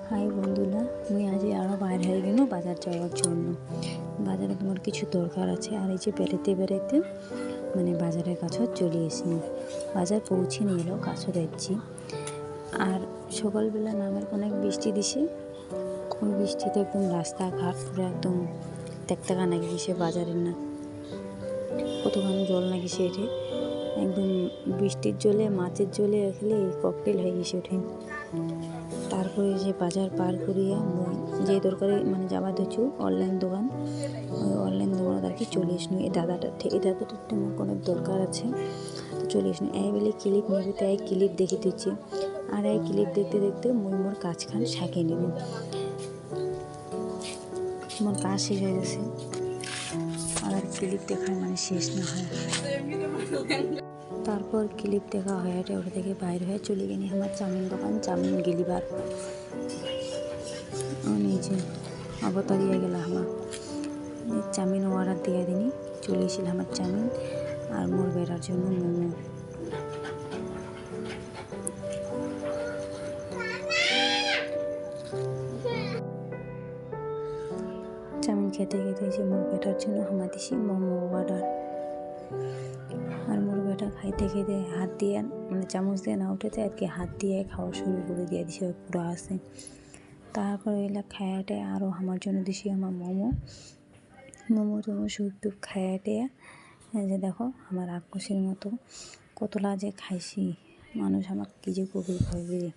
High বন্ধুরা, মুই আজ আরও বাইর হয়ে গেল বাজার যাওয়ার জন্য। বাজারে তোমার কিছু দরকার আছে, আর এই যে বেড়াতে বেড়াতে বাজারের কাছে চলে এসেছি। বাজার পৌঁছে নিয়ে এলো, কাছে যাচ্ছি। আর সকালবেলা নামের অনেক বৃষ্টি দিছে। ওই বৃষ্টিতে একদম রাস্তাঘাট পুরো একদম তেকতেকা নাকি গেছে। বাজারের না কতখানি জল নাকি সেটে একদম বৃষ্টির জলে মাছের জলে খেলে ককটেল হয়ে গেছে ওঠে। তারপরে যে বাজার পার করিয়া যে দরকারে যাবার ধরছু অনলাইন দোকান, ওই অনলাইন দোকানে আর কি চলে এসনু। এই দাদাটার তোমার অনেক দরকার আছে, তো চলে এসনু। এই বলে ক্লিপ নেবে, তাই এই ক্লিপ দেখে দিচ্ছি। আর এই ক্লিপ দেখতে দেখতে মোর কাজ খান শাকে নেব। মোর কাজ শেষ হয়ে গেছে, আর ক্লিপ দেখার শেষ না হয়। তারপর ক্লিপ দেখা হয়ে ওটা থেকে বাইর হয়ে চলে গেলি আমার চাউমিন দোকান, চাউমিন গেলিবার। নিজে অবতারিয়ে গেল আমার চাউমিন অর্ডার দিয়ে দিনি। চলে এসেছিল আমার চাউমিন আর মোর বেড়ার জন্য মোমো। চাউমিন খেতে খেতে যে মোর বেটার জন্য আমার দিছি মোমো অর্ডার। আর মোর বেটা খাইতে খেতে হাত দিয়ে চামচ দিয়ে না উঠেতে আর কি হাত দিয়ে খাওয়া শুরু করে দিয়ে দিছে পুরো আসে। তারপরে এলা খায়াটে আরও আমার জন্য দিছি আমার মোমো সুপ টুপ খায়াটে। যে দেখো আমার রাক্ষসের মতো কতলা যে খাইছি, মানুষ আমার কী যে কবি ভাববে।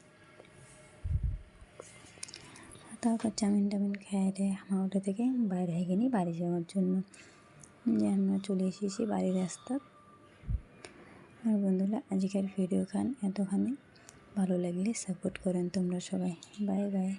তারপর চাউমিন টাউমিন খায়াটে আমার ওটা থেকে বাইরে হয়ে গেনি বাড়ি যাওয়ার জন্য। যে আমরা চলে এসেছি বাড়ির রাস্তা। আর বন্ধুরা, আজকের ভিডিও এতখানি। ভালো লাগলে সাপোর্ট করেন তোমরা সবাই। Bye bye.